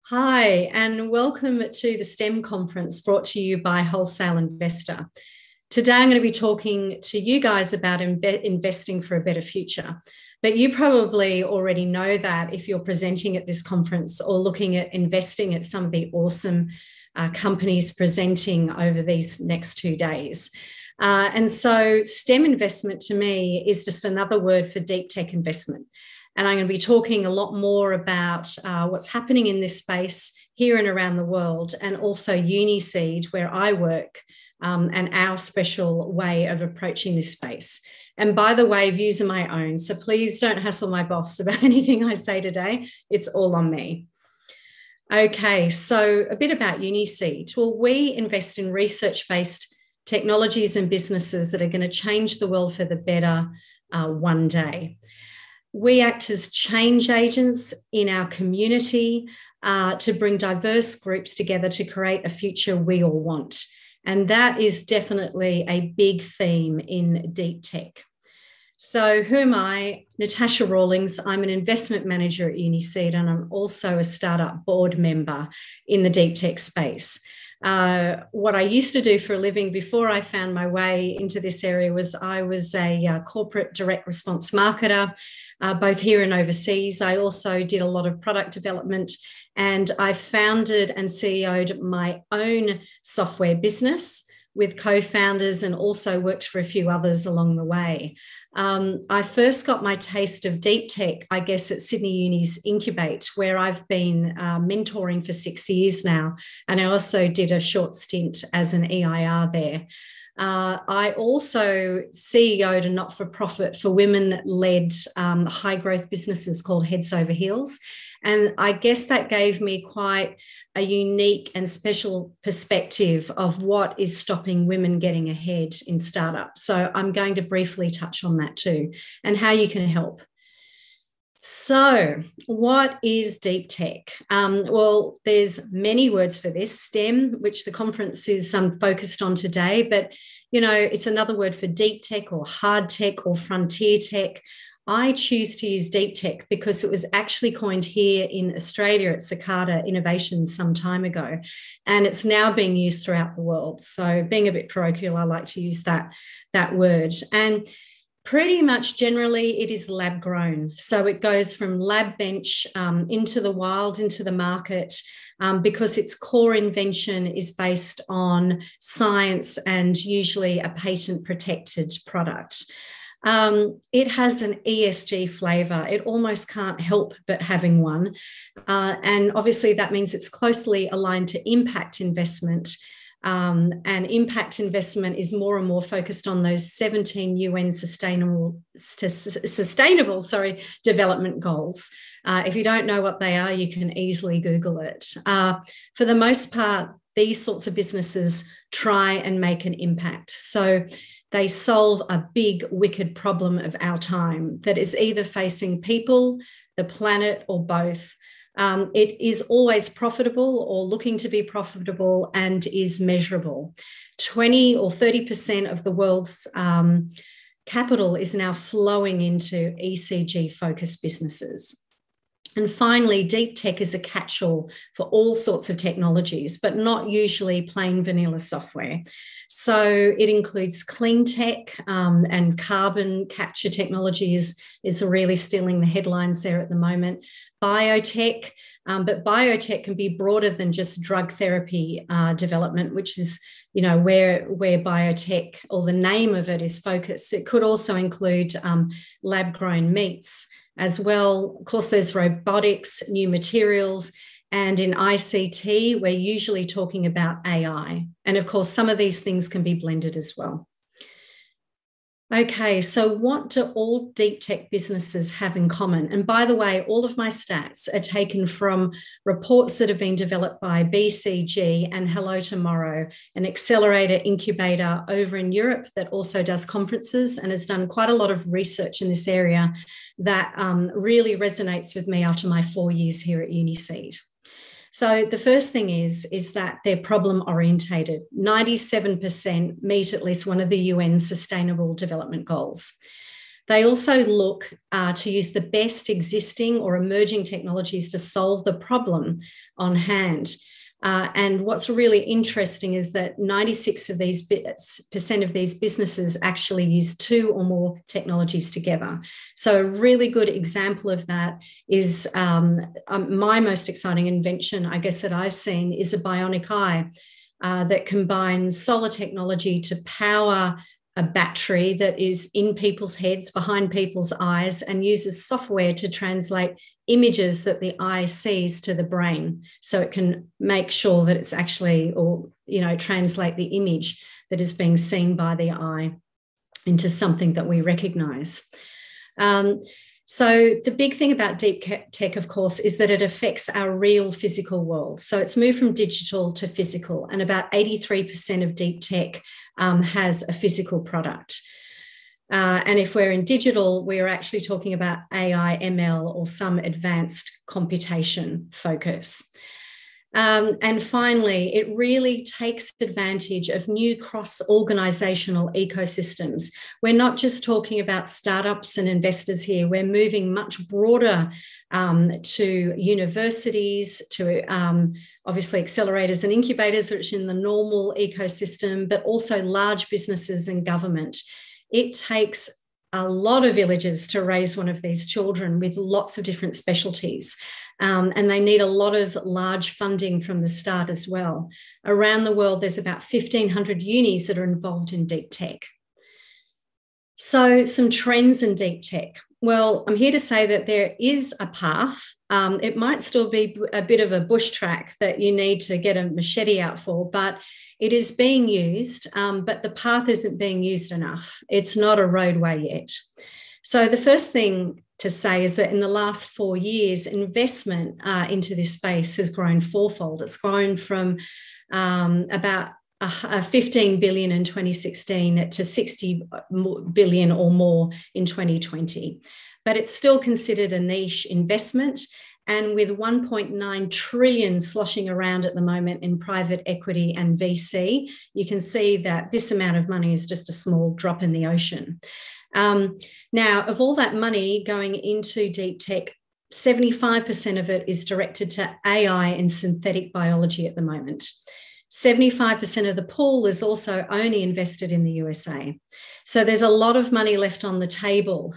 Hi, and welcome to the STEM conference brought to you by Wholesale Investor. Today, I'm going to be talking to you guys about investing for a better future. But you probably already know that if you're presenting at this conference or looking at investing at some of the awesome companies presenting over these next 2 days. And so STEM investment to me is just another word for deep tech investment. And I'm going to be talking a lot more about what's happening in this space here and around the world, and also Uniseed, where I work, and our special way of approaching this space. And by the way, views are my own, so please don't hassle my boss about anything I say today. It's all on me. Okay, so a bit about Uniseed. Well, we invest in research-based technologies and businesses that are going to change the world for the better one day. We act as change agents in our community to bring diverse groups together to create a future we all want. And that is definitely a big theme in deep tech. So who am I? Natasha Rawlings. I'm an investment manager at Uniseed, and I'm also a startup board member in the deep tech space. What I used to do for a living before I found my way into this area was I was a corporate direct response marketer, both here and overseas. I also did a lot of product development, and I founded and CEO'd my own software business with co-founders, and also worked for a few others along the way. I first got my taste of deep tech, I guess, at Sydney Uni's Incubate, where I've been mentoring for 6 years now. And I also did a short stint as an EIR there. I also CEO'd a not-for-profit for women-led high-growth businesses called Heads Over Heels. And I guess that gave me quite a unique and special perspective of what is stopping women getting ahead in startups. So I'm going to briefly touch on that too, and how you can help. So what is deep tech? Well, there's many words for this. STEM, which the conference is focused on today, but it's another word for deep tech or hard tech or frontier tech. I choose to use deep tech because it was actually coined here in Australia at Cicada Innovations some time ago, and it's now being used throughout the world. So being a bit parochial, I like to use that word. And pretty much generally it is lab grown. So it goes from lab bench into the wild, into the market, because its core invention is based on science and usually a patent protected product. It has an ESG flavour. It almost can't help but having one. And obviously that means it's closely aligned to impact investment. And impact investment is more and more focused on those 17 UN sustainable development goals. If you don't know what they are, you can easily Google it. For the most part, these sorts of businesses try and make an impact. So they solve a big, wicked problem of our time that is either facing people, the planet, or both. It is always profitable or looking to be profitable and is measurable. 20 or 30% of the world's capital is now flowing into ECG-focused businesses. And finally, deep tech is a catch-all for all sorts of technologies, but not usually plain vanilla software. So it includes clean tech, and carbon capture technology is really stealing the headlines there at the moment. Biotech, but biotech can be broader than just drug therapy development, which is where biotech, or the name of it, is focused. It could also include lab-grown meats as well. Of course, there's robotics, new materials, and in ICT, we're usually talking about AI. And of course, some of these things can be blended as well. Okay, so what do all deep tech businesses have in common? And by the way, all of my stats are taken from reports that have been developed by BCG and Hello Tomorrow, an accelerator incubator over in Europe that also does conferences and has done quite a lot of research in this area that really resonates with me after my 4 years here at Uniseed. So the first thing is that they're problem orientated. 97% meet at least one of the UN Sustainable Development Goals. They also look to use the best existing or emerging technologies to solve the problem on hand. And what's really interesting is that 96% of these businesses actually use 2 or more technologies together. So a really good example of that is my most exciting invention, I guess, that I've seen is a bionic eye that combines solar technology to power a battery that is in people's heads, behind people's eyes, and uses software to translate images that the eye sees to the brain. So it can make sure that it's actually, or, translate the image that is being seen by the eye into something that we recognize. So the big thing about deep tech, of course, is that it affects our real physical world. So it's moved from digital to physical, and about 83% of deep tech has a physical product. And if we're in digital, we're actually talking about AI, ML, or some advanced computation focus. And finally, it really takes advantage of new cross-organisational ecosystems. We're not just talking about startups and investors here. We're moving much broader to universities, to obviously accelerators and incubators, which are in the normal ecosystem, but also large businesses and government. It takes a lot of villages to raise one of these children with lots of different specialties. And they need a lot of large funding from the start as well. Around the world, there's about 1,500 unis that are involved in deep tech. So some trends in deep tech. Well, I'm here to say that there is a path. It might still be a bit of a bush track that you need to get a machete out for, but it is being used, but the path isn't being used enough. It's not a roadway yet. So the first thing to say is that in the last 4 years, investment into this space has grown fourfold. It's grown from about 15 billion in 2016 to 60 billion or more in 2020. But it's still considered a niche investment. And with 1.9 trillion sloshing around at the moment in private equity and VC, you can see that this amount of money is just a small drop in the ocean. Now, of all that money going into deep tech, 75% of it is directed to AI and synthetic biology at the moment. 75% of the pool is also only invested in the USA. So there's a lot of money left on the table,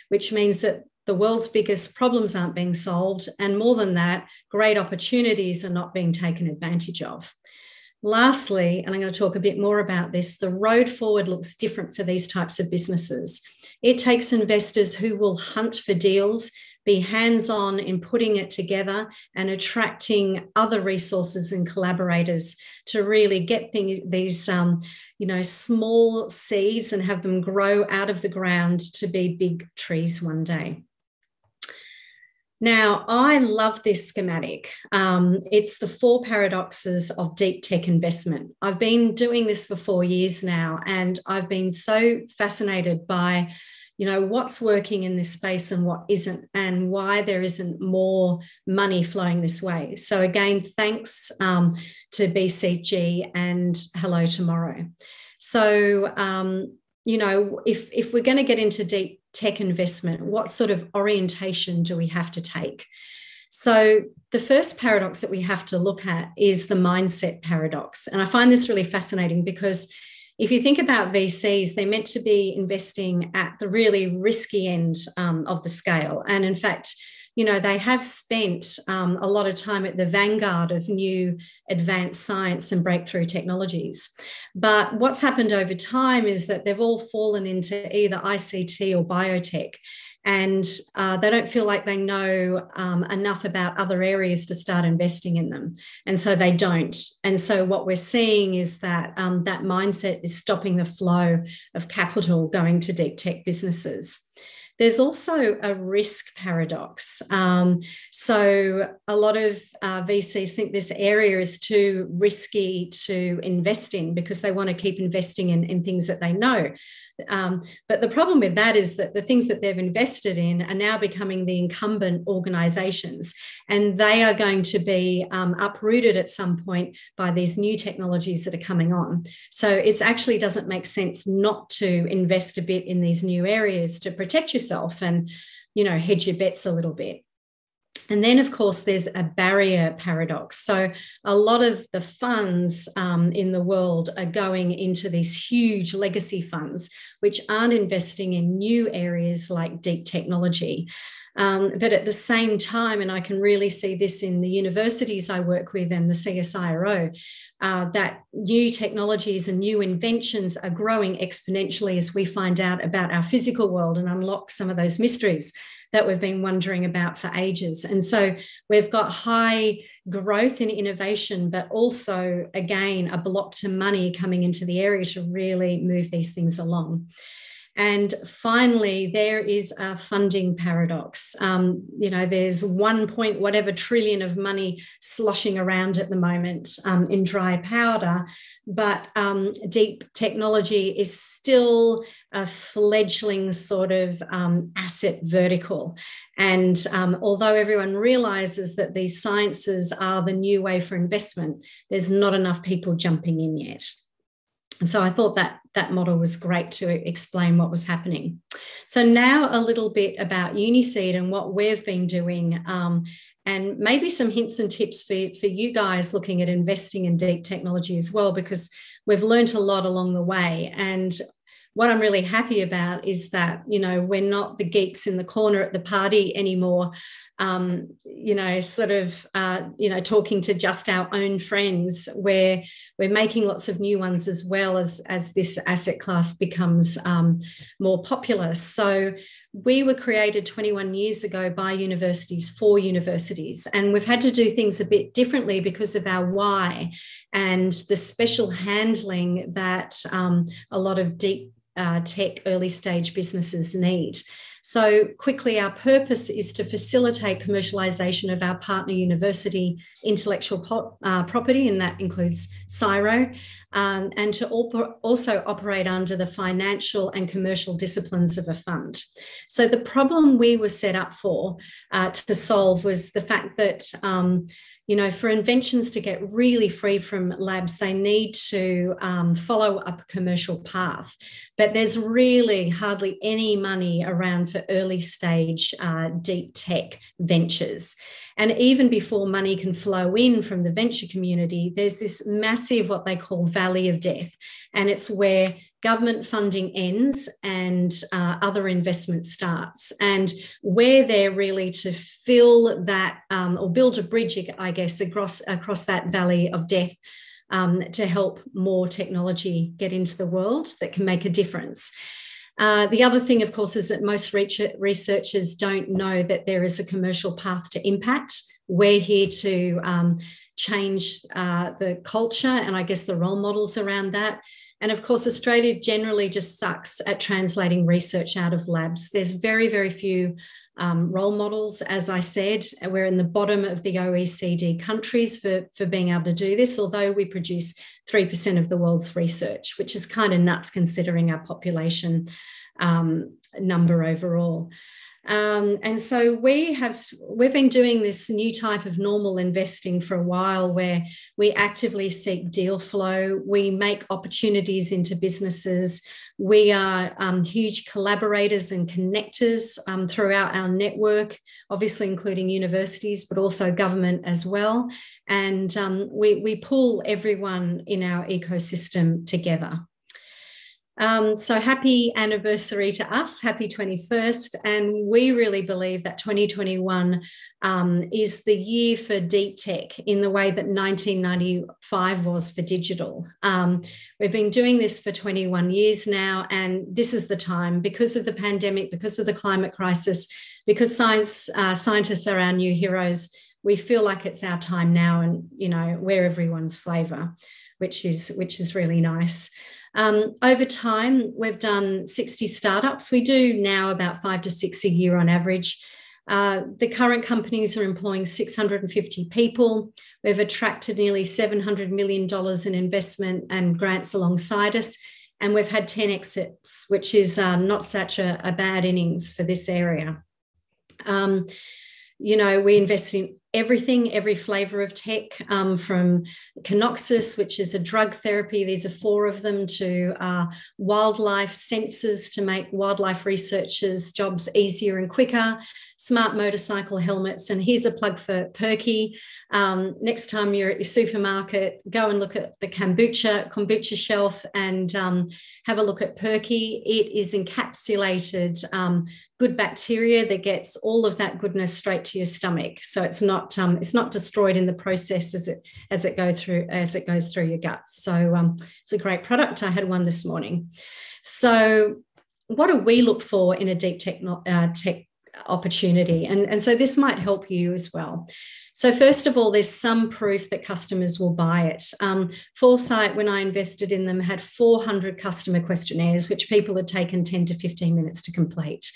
which means that the world's biggest problems aren't being solved. And more than that, great opportunities are not being taken advantage of. Lastly, and I'm going to talk a bit more about this, the road forward looks different for these types of businesses. It takes investors who will hunt for deals, be hands-on in putting it together and attracting other resources and collaborators to really get these small seeds and have them grow out of the ground to be big trees one day. Now, I love this schematic. It's the 4 paradoxes of deep tech investment. I've been doing this for 4 years now, and I've been so fascinated by, what's working in this space and what isn't, and why there isn't more money flowing this way. So again, thanks to BCG and Hello Tomorrow. So, if we're going to get into deep tech investment, what sort of orientation do we have to take? So the first paradox that we have to look at is the mindset paradox. And I find this really fascinating because if you think about VCs, they're meant to be investing at the really risky end of the scale. And in fact, they have spent a lot of time at the vanguard of new advanced science and breakthrough technologies. But what's happened over time is that they've all fallen into either ICT or biotech, and they don't feel like they know enough about other areas to start investing in them. And so they don't. And so what we're seeing is that that mindset is stopping the flow of capital going to deep tech businesses. there's also a risk paradox. So a lot of VCs think this area is too risky to invest in because they want to keep investing in things that they know. But the problem with that is that the things that they've invested in are now becoming the incumbent organisations, and they are going to be uprooted at some point by these new technologies that are coming on. So it actually doesn't make sense not to invest a bit in these new areas to protect yourself and, hedge your bets a little bit. And then, of course, there's a barrier paradox. So a lot of the funds in the world are going into these huge legacy funds, which aren't investing in new areas like deep technology. But at the same time, and I can really see this in the universities I work with and the CSIRO, that new technologies and new inventions are growing exponentially as we find out about our physical world and unlock some of those mysteries that we've been wondering about for ages. And so we've got high growth in innovation, but also, again, a block to money coming into the area to really move these things along. And finally, there is a funding paradox. There's 1 point whatever trillion of money sloshing around at the moment in dry powder, but deep technology is still a fledgling sort of asset vertical. And although everyone realizes that these sciences are the new way for investment, there's not enough people jumping in yet. And so I thought that model was great to explain what was happening. So now a little bit about Uniseed and what we've been doing, and maybe some hints and tips for you guys looking at investing in deep technology as well, because we've learned a lot along the way. And what I'm really happy about is that, we're not the geeks in the corner at the party anymore, talking to just our own friends. We're making lots of new ones as well as this asset class becomes more popular. So we were created 21 years ago by universities for universities, and we've had to do things a bit differently because of our why and the special handling that a lot of deep tech early stage businesses need. So quickly, our purpose is to facilitate commercialisation of our partner university intellectual property, and that includes CSIRO, and to also operate under the financial and commercial disciplines of a fund. So the problem we were set up for to solve was the fact that for inventions to get really free from labs, they need to follow up a commercial path. But there's really hardly any money around for early stage deep tech ventures. And even before money can flow in from the venture community, there's this massive, what they call valley of death. And it's where government funding ends and other investment starts. And we're there really to fill that or build a bridge, I guess, across that valley of death to help more technology get into the world that can make a difference. The other thing, of course, is that most researchers don't know that there is a commercial path to impact. We're here to change the culture and I guess the role models around that. And of course, Australia generally just sucks at translating research out of labs. There's very, very few role models. As I said, we're in the bottom of the OECD countries for being able to do this, although we produce 3% of the world's research, which is kind of nuts considering our population number overall. And so we've been doing this new type of normal investing for a while, where we actively seek deal flow. We make opportunities into businesses. We are huge collaborators and connectors throughout our network, obviously including universities, but also government as well. And we pull everyone in our ecosystem together. So happy anniversary to us, happy 21st. And we really believe that 2021 is the year for deep tech in the way that 1995 was for digital. We've been doing this for 21 years now, and this is the time, because of the pandemic, because of the climate crisis, because scientists are our new heroes. We feel like it's our time now, and we're everyone's flavour, which is really nice. Over time, we've done 60 startups. We do now about 5 to 6 a year on average. The current companies are employing 650 people. We've attracted nearly $700 million in investment and grants alongside us. And we've had 10 exits, which is not such a bad innings for this area. We invest in everything, every flavour of tech, from Canoxus, which is a drug therapy. These are 4 of them, to wildlife sensors to make wildlife researchers' jobs easier and quicker, smart motorcycle helmets. And here's a plug for Perky. Next time you're at your supermarket, go and look at the kombucha shelf and have a look at Perky. It is encapsulated good bacteria that gets all of that goodness straight to your stomach. So it's not destroyed in the process as it goes through your guts. So it's a great product. I had one this morning. So what do we look for in a deep tech opportunity? And so this might help you as well. So first of all, there's some proof that customers will buy it. Foresight, when I invested in them, had 400 customer questionnaires, which people had taken 10 to 15 minutes to complete.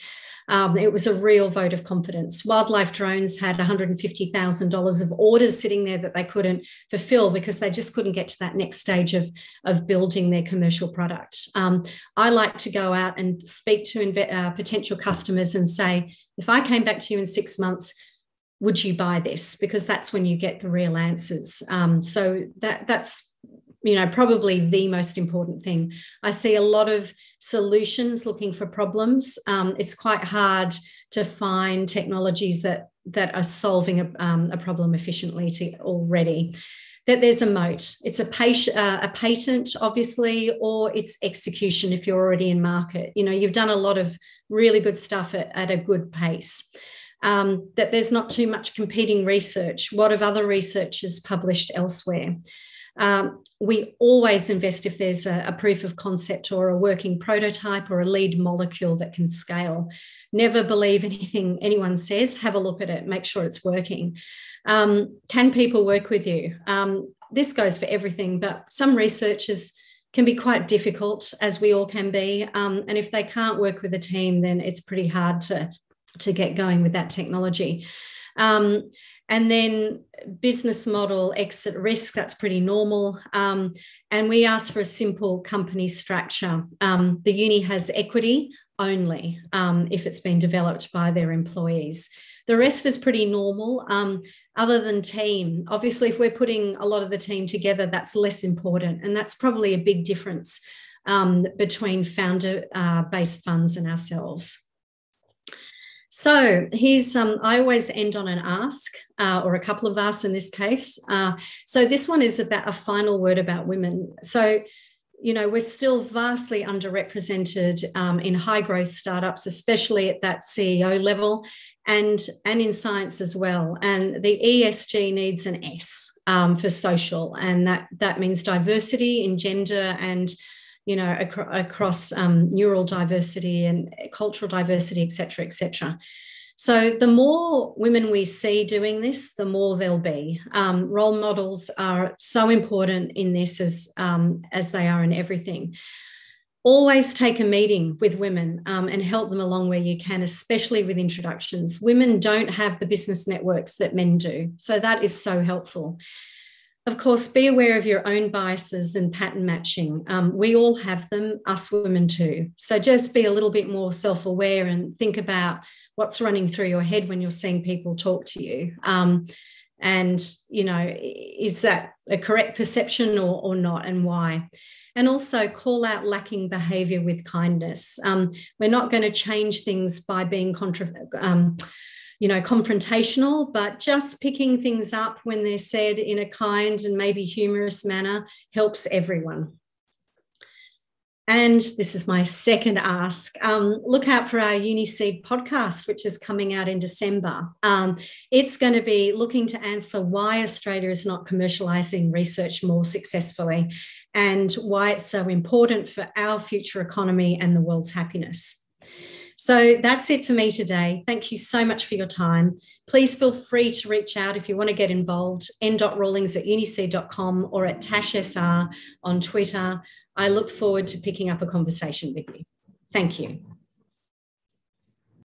It was a real vote of confidence. Wildlife Drones had $150,000 of orders sitting there that they couldn't fulfill because they just couldn't get to that next stage of building their commercial product. I like to go out and speak to potential customers and say, if I came back to you in 6 months, would you buy this? Because that's when you get the real answers. So that's probably the most important thing. I see a lot of solutions looking for problems. It's quite hard to find technologies that are solving a problem efficiently already. That there's a moat. It's a patent, obviously, or it's execution if you're already in market. You've done a lot of really good stuff at a good pace. That there's not too much competing research. What have other researchers published elsewhere? We always invest if there's a proof of concept or a working prototype or a lead molecule that can scale. Never believe anything anyone says. Have a look at it. Make sure it's working. Can people work with you? This goes for everything, but some researchers can be quite difficult, as we all can be. And if they can't work with a team, then it's pretty hard to get going with that technology. And then business model, exit risk, that's pretty normal. And we ask for a simple company structure. The uni has equity only if it's been developed by their employees. The rest is pretty normal, other than team. Obviously, if we're putting a lot of the team together, that's less important. And that's probably a big difference between founder-based funds and ourselves. So here's, I always end on an ask, or a couple of asks in this case. So this one is about a final word about women. So, we're still vastly underrepresented in high growth startups, especially at that CEO level, and in science as well. And the ESG needs an S for social, and that means diversity in gender and across neural diversity and cultural diversity, et cetera, et cetera. So the more women we see doing this, the more there'll be. Role models are so important in this as they are in everything. Always take a meeting with women and help them along where you can, especially with introductions. Women don't have the business networks that men do, so that is so helpful. Of course, be aware of your own biases and pattern matching. We all have them, us women too. So just be a little bit more self-aware and think about what's running through your head when you're seeing people talk to you. And, is that a correct perception or not, and why? And also call out lacking behaviour with kindness. We're not going to change things by being confrontational, but just picking things up when they're said in a kind and maybe humorous manner helps everyone. And this is my second ask. Look out for our Uniseed podcast, which is coming out in December. It's going to be looking to answer why Australia is not commercialising research more successfully and why it's so important for our future economy and the world's happiness. So that's it for me today. Thank you so much for your time. Please feel free to reach out if you want to get involved, n.rawlings@uniseed.com or at TashSR on Twitter. I look forward to picking up a conversation with you. Thank you.